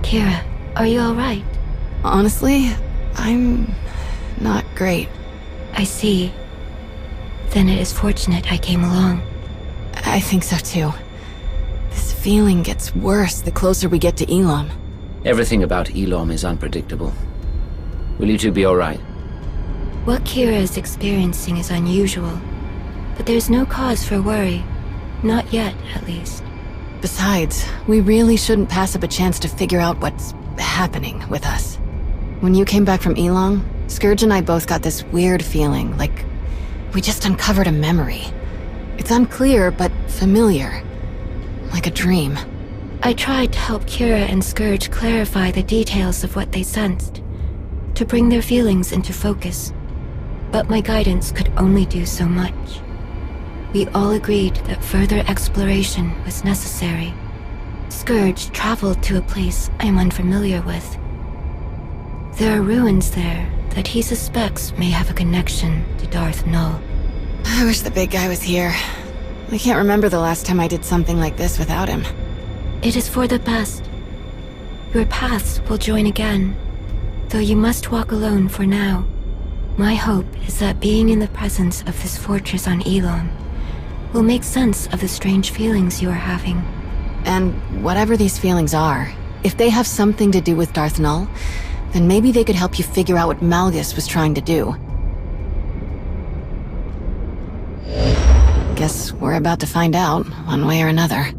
Kira, are you alright? Honestly, I'm not great. I see. Then it is fortunate I came along. I think so too. This feeling gets worse the closer we get to Elam. Everything about Elam is unpredictable. Will you two be alright? What Kira is experiencing is unusual, but there's no cause for worry. Not yet, at least. Besides, we really shouldn't pass up a chance to figure out what's happening with us. When you came back from Elam, Scourge and I both got this weird feeling, like we just uncovered a memory. It's unclear, but familiar. Like a dream. I tried to help Kira and Scourge clarify the details of what they sensed, to bring their feelings into focus. But my guidance could only do so much. We all agreed that further exploration was necessary. Scourge traveled to a place I am unfamiliar with. There are ruins there that he suspects may have a connection to Darth Null. I wish the big guy was here. I can't remember the last time I did something like this without him. It is for the best. Your paths will join again, though you must walk alone for now. My hope is that being in the presence of this fortress on Elam will make sense of the strange feelings you are having. And whatever these feelings are, if they have something to do with Darth Null, then maybe they could help you figure out what Malgus was trying to do. Guess we're about to find out, one way or another.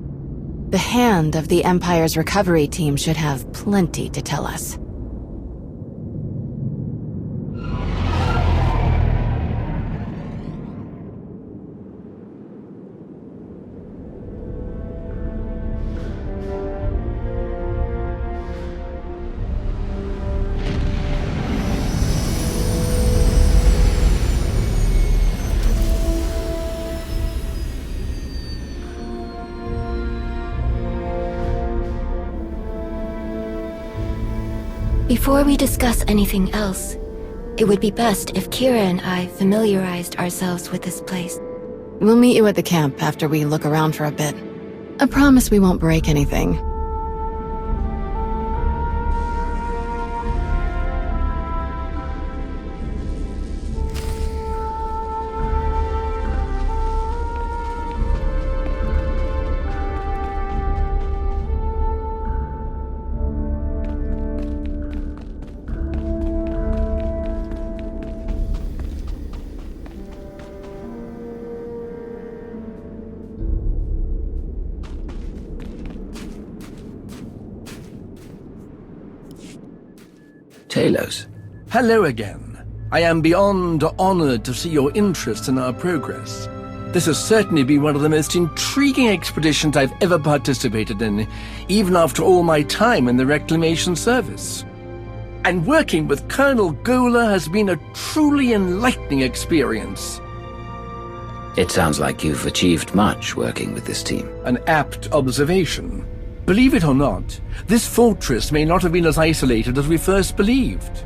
The Hand of the Empire's recovery team should have plenty to tell us. Before we discuss anything else, it would be best if Kira and I familiarized ourselves with this place. We'll meet you at the camp after we look around for a bit. I promise we won't break anything. Talos. Hello again. I am beyond honored to see your interest in our progress. This has certainly been one of the most intriguing expeditions I've ever participated in, even after all my time in the Reclamation Service. And working with Colonel Gola has been a truly enlightening experience. It sounds like you've achieved much working with this team. An apt observation. Believe it or not, this fortress may not have been as isolated as we first believed.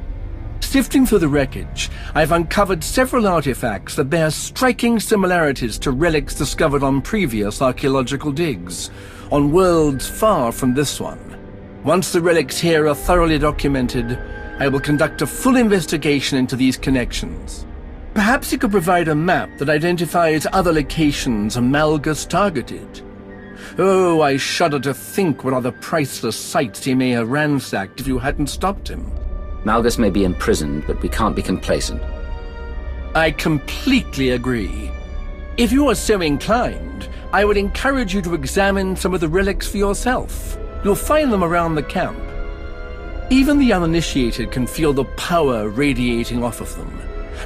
Sifting through the wreckage, I've uncovered several artifacts that bear striking similarities to relics discovered on previous archaeological digs, on worlds far from this one. Once the relics here are thoroughly documented, I will conduct a full investigation into these connections. Perhaps you could provide a map that identifies other locations Malgus targeted. Oh, I shudder to think what other priceless sites he may have ransacked if you hadn't stopped him. Malgus may be imprisoned, but we can't be complacent. I completely agree. If you are so inclined, I would encourage you to examine some of the relics for yourself. You'll find them around the camp. Even the uninitiated can feel the power radiating off of them,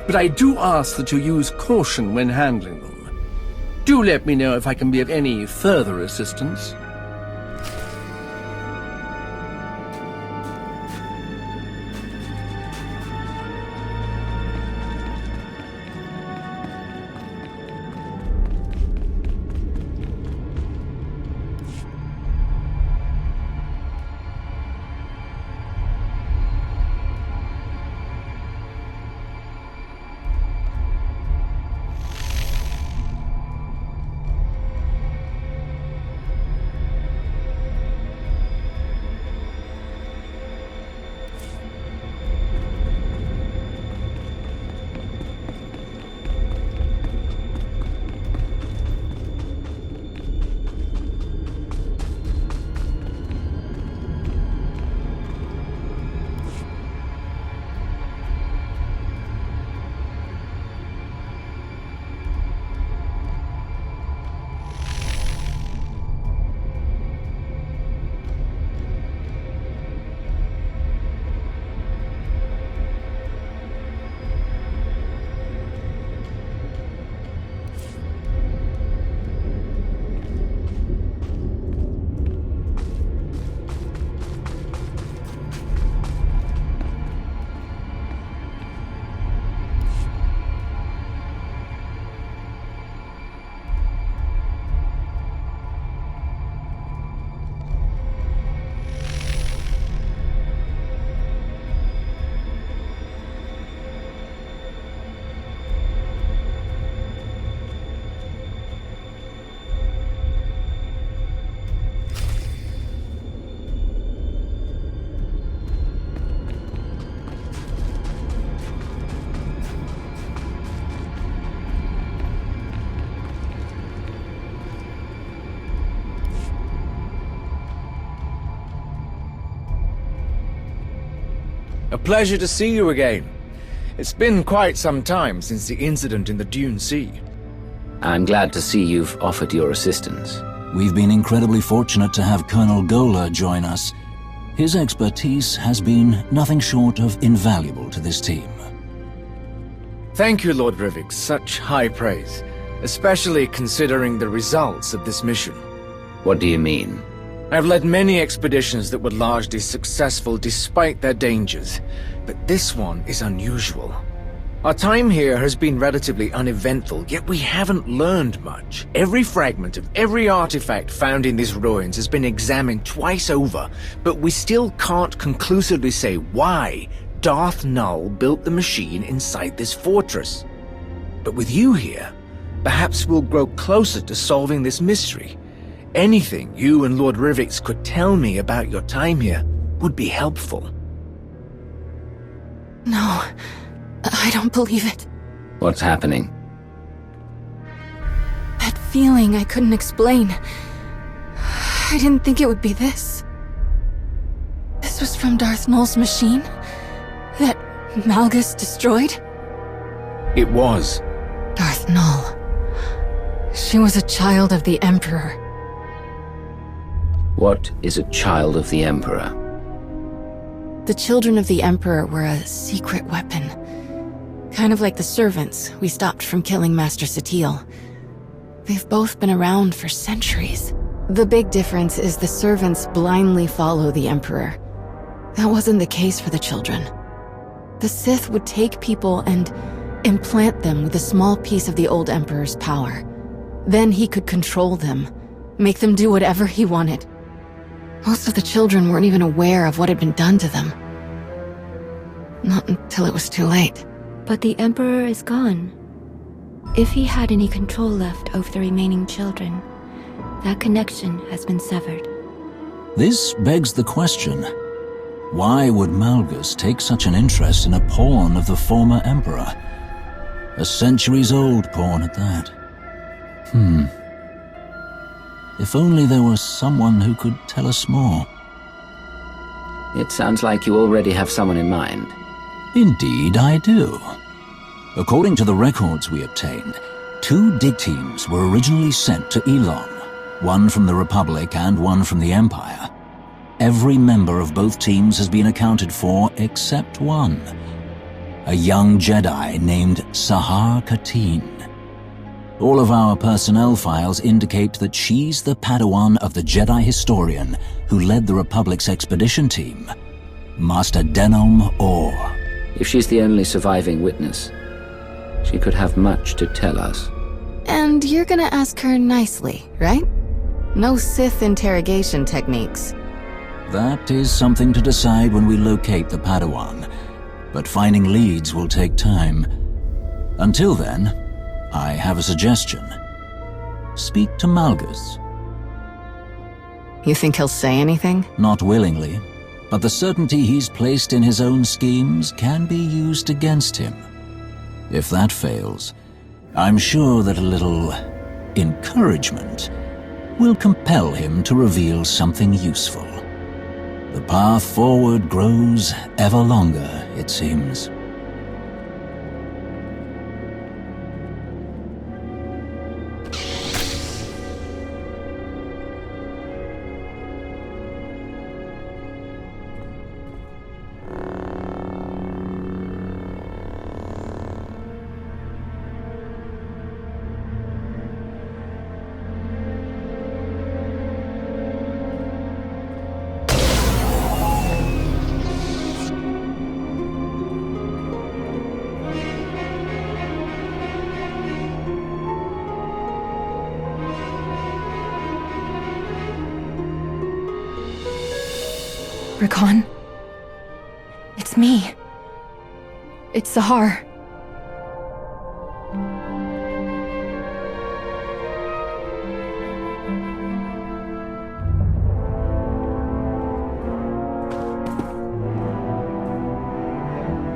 but I do ask that you use caution when handling them. Do let me know if I can be of any further assistance. A pleasure to see you again. It's been quite some time since the incident in the Dune Sea. I'm glad to see you've offered your assistance. We've been incredibly fortunate to have Colonel Gola join us. His expertise has been nothing short of invaluable to this team. Thank you, Lord Rivik. Such high praise, especially considering the results of this mission. What do you mean? I've led many expeditions that were largely successful despite their dangers, but this one is unusual. Our time here has been relatively uneventful, yet we haven't learned much. Every fragment of every artifact found in these ruins has been examined twice over, but we still can't conclusively say why Darth Null built the machine inside this fortress. But with you here, perhaps we'll grow closer to solving this mystery. Anything you and Lord Rivik could tell me about your time here would be helpful. No, I don't believe it. What's happening? That feeling I couldn't explain. I didn't think it would be this. This was from Darth Null's machine? That Malgus destroyed? It was. Darth Null. She was a child of the Emperor. What is a child of the Emperor? The children of the Emperor were a secret weapon. Kind of like the servants we stopped from killing Master Satele. They've both been around for centuries. The big difference is the servants blindly follow the Emperor. That wasn't the case for the children. The Sith would take people and implant them with a small piece of the old Emperor's power. Then he could control them, make them do whatever he wanted. Most of the children weren't even aware of what had been done to them. Not until it was too late. But the Emperor is gone. If he had any control left over the remaining children, that connection has been severed. This begs the question, why would Malgus take such an interest in a pawn of the former Emperor? A centuries-old pawn at that. If only there was someone who could tell us more. It sounds like you already have someone in mind. Indeed, I do. According to the records we obtained, 2 dig teams were originally sent to Elon, one from the Republic and one from the Empire. Every member of both teams has been accounted for except one, a young Jedi named Sahar Katin. All of our personnel files indicate that she's the Padawan of the Jedi historian who led the Republic's expedition team, Master Denom Orr. If she's the only surviving witness, she could have much to tell us. And you're gonna ask her nicely, right? No Sith interrogation techniques. That is something to decide when we locate the Padawan, but finding leads will take time. Until then, I have a suggestion. Speak to Malgus. You think he'll say anything? Not willingly, but the certainty he's placed in his own schemes can be used against him. If that fails, I'm sure that a little encouragement will compel him to reveal something useful. The path forward grows ever longer, it seems. Rakan? It's me. It's Sahar.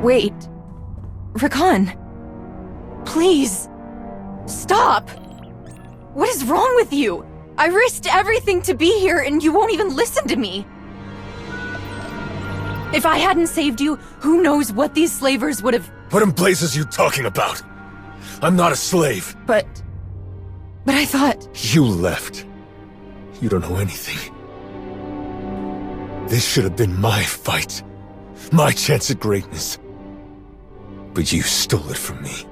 Wait. Rakan. Please. Stop. What is wrong with you? I risked everything to be here and you won't even listen to me. If I hadn't saved you, who knows what these slavers would have... What in blazes you talking about? I'm not a slave. But I thought... You left. You don't know anything. This should have been my fight. My chance at greatness. But you stole it from me.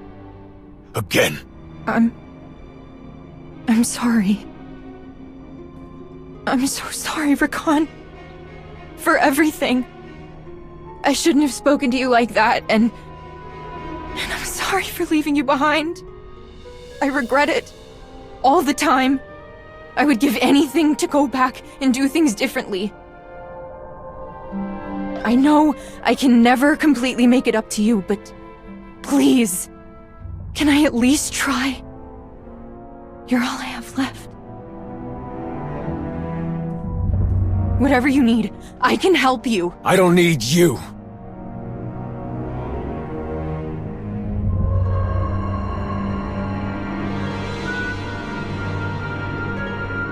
Again. I'm sorry. I'm so sorry, Rakan. For everything. I shouldn't have spoken to you like that, and I'm sorry for leaving you behind. I regret it. All the time. I would give anything to go back and do things differently. I know I can never completely make it up to you, but please, can I at least try? You're all I have left. Whatever you need, I can help you. I don't need you.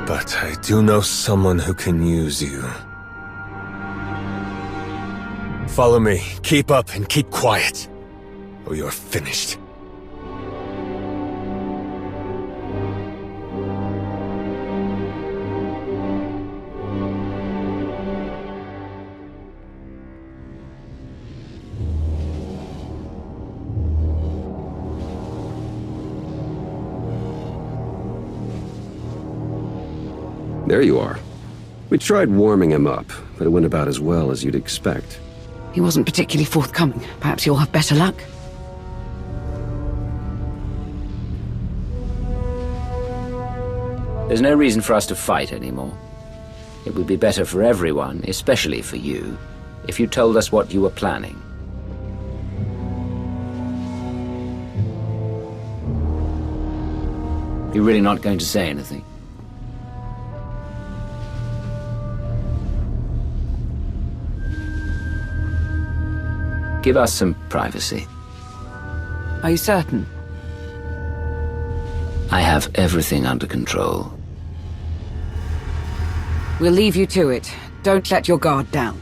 But I do know someone who can use you. Follow me. Keep up and keep quiet, or you're finished. There you are. We tried warming him up, but it went about as well as you'd expect. He wasn't particularly forthcoming. Perhaps you'll have better luck. There's no reason for us to fight anymore. It would be better for everyone, especially for you, if you told us what you were planning. You're really not going to say anything? Give us some privacy. Are you certain? I have everything under control. We'll leave you to it. Don't let your guard down.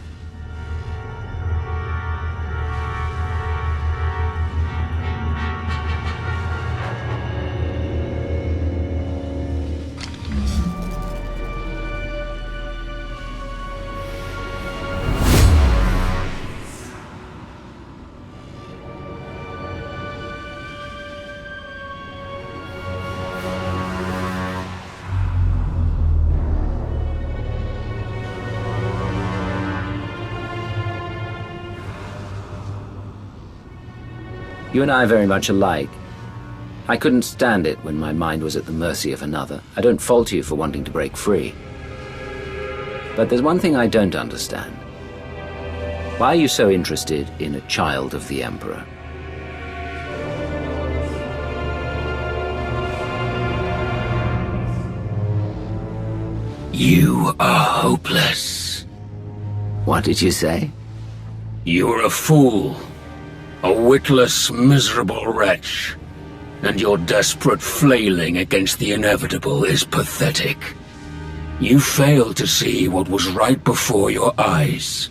You and I are very much alike. I couldn't stand it when my mind was at the mercy of another. I don't fault you for wanting to break free. But there's one thing I don't understand. Why are you so interested in a child of the Emperor? You are hopeless. What did you say? You're a fool. A witless, miserable wretch. And your desperate flailing against the inevitable is pathetic. You failed to see what was right before your eyes.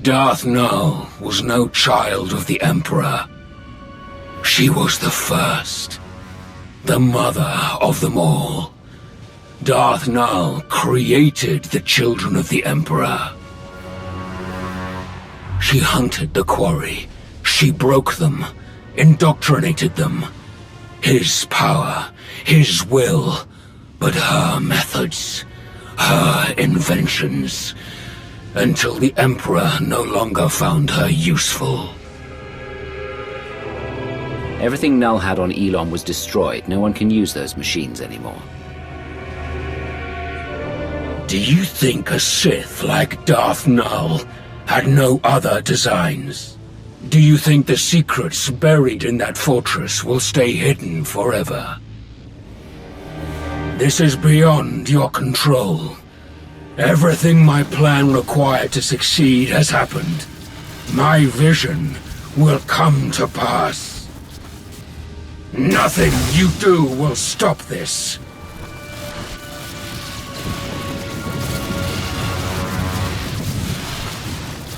Darth Nul was no child of the Emperor. She was the first. The mother of them all. Darth Nul created the children of the Emperor. She hunted the quarry. She broke them, indoctrinated them. His power, his will, but her methods, her inventions, until the Emperor no longer found her useful. Everything Null had on Elon was destroyed. No one can use those machines anymore. Do you think a Sith like Darth Nul had no other designs? Do you think the secrets buried in that fortress will stay hidden forever? This is beyond your control. Everything my plan required to succeed has happened. My vision will come to pass. Nothing you do will stop this.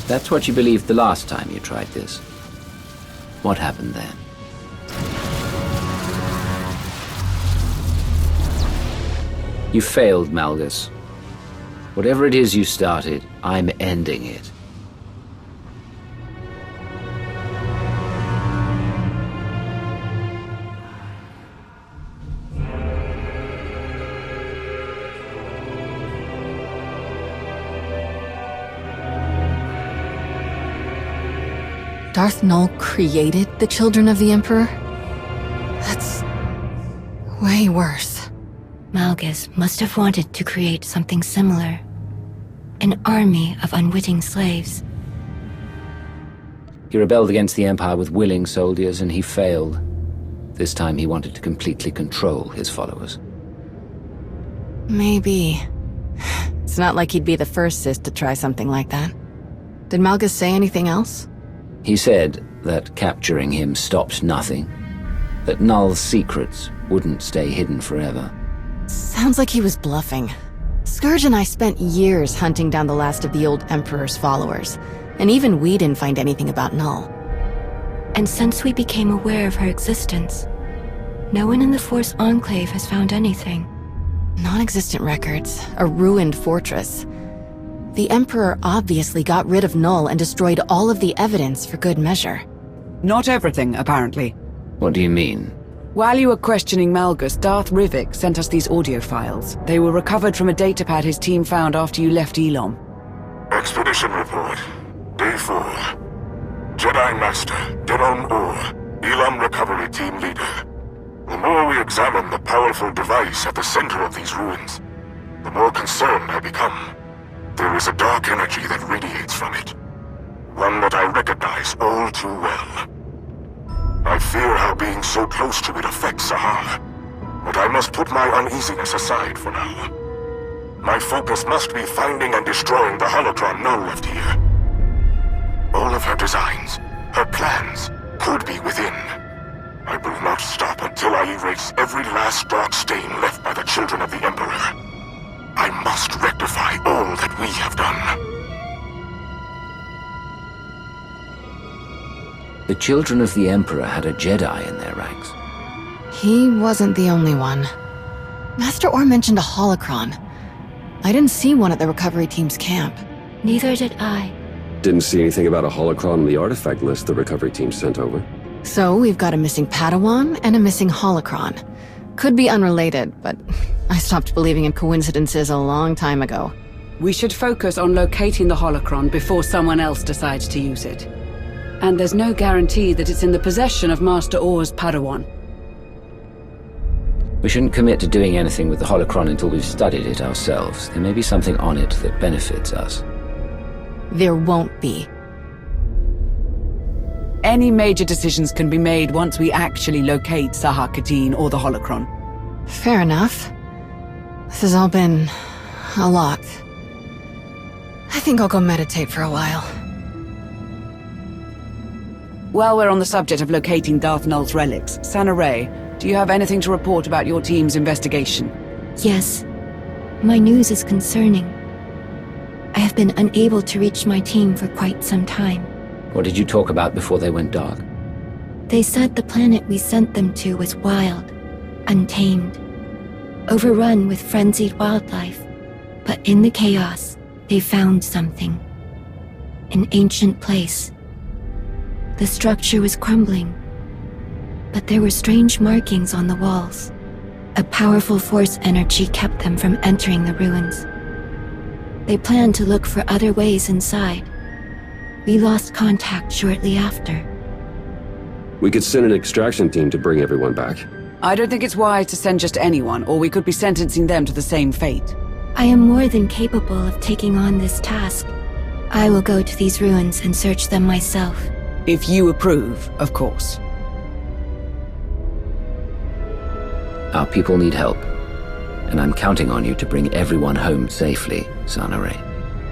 That's what you believed the last time you tried this. What happened then? You failed, Malgus. Whatever it is you started, I'm ending it. Darth Nul created the children of the Emperor? That's way worse. Malgus must have wanted to create something similar. An army of unwitting slaves. He rebelled against the Empire with willing soldiers, and he failed. This time he wanted to completely control his followers. Maybe. It's not like he'd be the first Sith to try something like that. Did Malgus say anything else? He said that capturing him stopped nothing. That Null's secrets wouldn't stay hidden forever. Sounds like he was bluffing. Scourge and I spent years hunting down the last of the old Emperor's followers, and even we didn't find anything about Null. And since we became aware of her existence, no one in the Force Enclave has found anything. Non-existent records, a ruined fortress. The Emperor obviously got rid of Null and destroyed all of the evidence for good measure. Not everything, apparently. What do you mean? While you were questioning Malgus, Darth Rivik sent us these audio files. They were recovered from a datapad his team found after you left Elon. Expedition report. Day 4. Jedi Master, Denon Or, Elam Recovery Team Leader. The more we examine the powerful device at the center of these ruins, the more concerned I become. There is a dark energy that radiates from it. One that I recognize all too well. I fear how being so close to it affects Sahar, but I must put my uneasiness aside for now. My focus must be finding and destroying the holocron Null left here. All of her designs, her plans, could be within. I will not stop until I erase every last dark stain left by the children of the Emperor. I must rectify all that we have done. The children of the Emperor had a Jedi in their ranks. He wasn't the only one. Master Orr mentioned a holocron. I didn't see one at the recovery team's camp. Neither did I. Didn't see anything about a holocron on the artifact list the recovery team sent over. So we've got a missing Padawan and a missing holocron. Could be unrelated, but I stopped believing in coincidences a long time ago. We should focus on locating the holocron before someone else decides to use it. And there's no guarantee that it's in the possession of Master Orr's Padawan. We shouldn't commit to doing anything with the holocron until we've studied it ourselves. There may be something on it that benefits us. There won't be. Any major decisions can be made once we actually locate Sahar Kadeen or the holocron. Fair enough. This has all been a lot. I think I'll go meditate for a while. While we're on the subject of locating Darth Null's relics, Sana-rae, do you have anything to report about your team's investigation? Yes. My news is concerning. I have been unable to reach my team for quite some time. What did you talk about before they went dark? They said the planet we sent them to was wild, untamed, overrun with frenzied wildlife. But in the chaos, they found something. An ancient place. The structure was crumbling, but there were strange markings on the walls. A powerful force energy kept them from entering the ruins. They planned to look for other ways inside. We lost contact shortly after. We could send an extraction team to bring everyone back. I don't think it's wise to send just anyone, or we could be sentencing them to the same fate. I am more than capable of taking on this task. I will go to these ruins and search them myself. If you approve, of course. Our people need help, and I'm counting on you to bring everyone home safely, Sana-rae.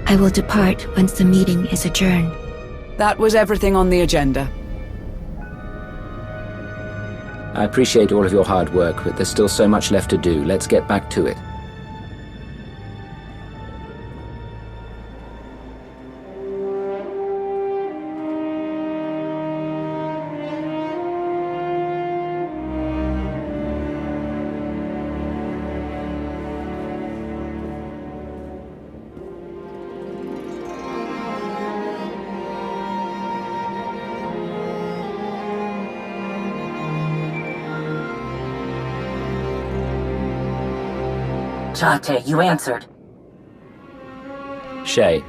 I will depart once the meeting is adjourned. That was everything on the agenda. I appreciate all of your hard work, but there's still so much left to do. Let's get back to it. Jate, you answered. Shay,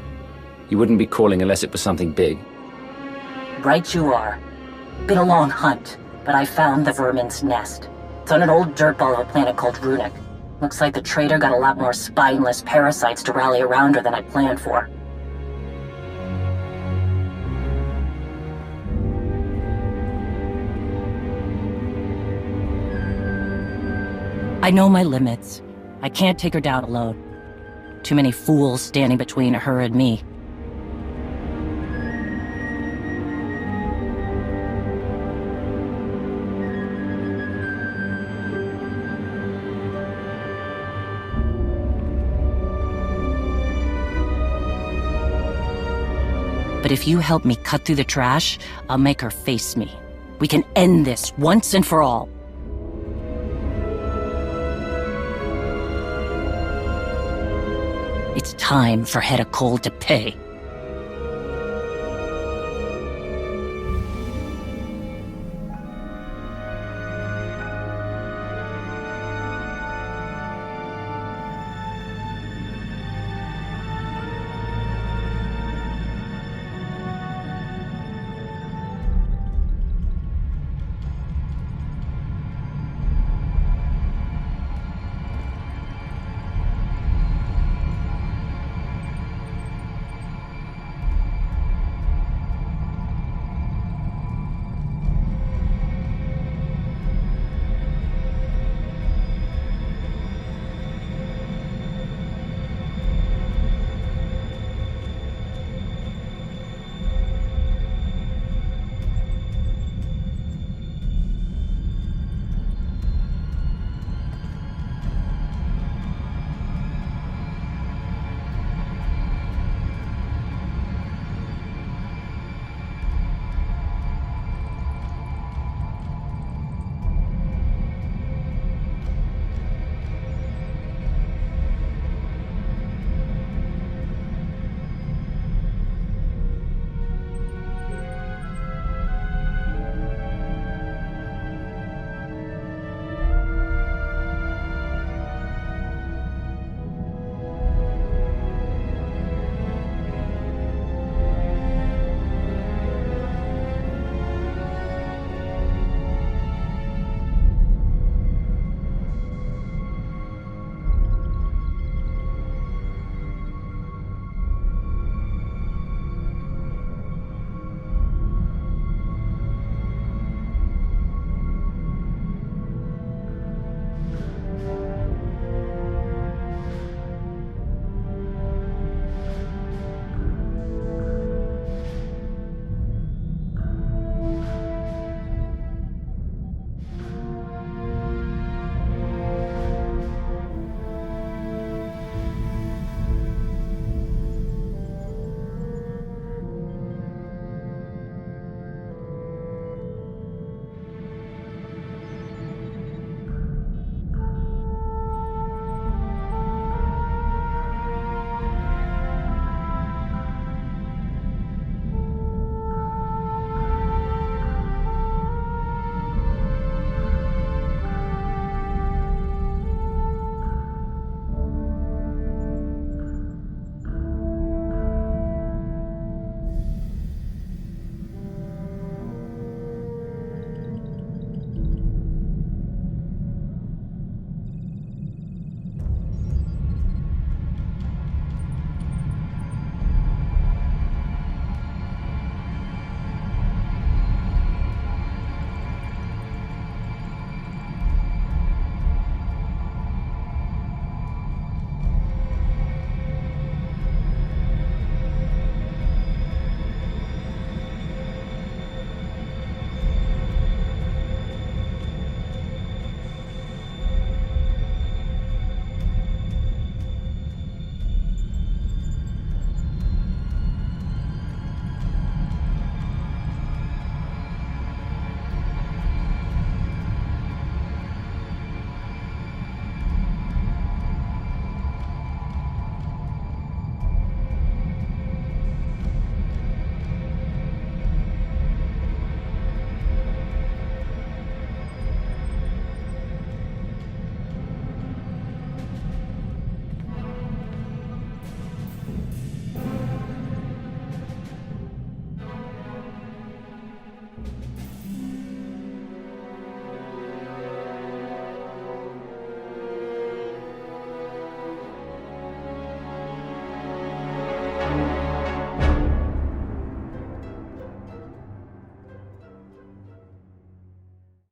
you wouldn't be calling unless it was something big. Right you are. Been a long hunt, but I found the vermin's nest. It's on an old dirtball of a planet called Runic. Looks like the traitor got a lot more spineless parasites to rally around her than I planned for. I know my limits. I can't take her down alone. Too many fools standing between her and me. But if you help me cut through the trash, I'll make her face me. We can end this once and for all. It's time for Hedda Cole to pay.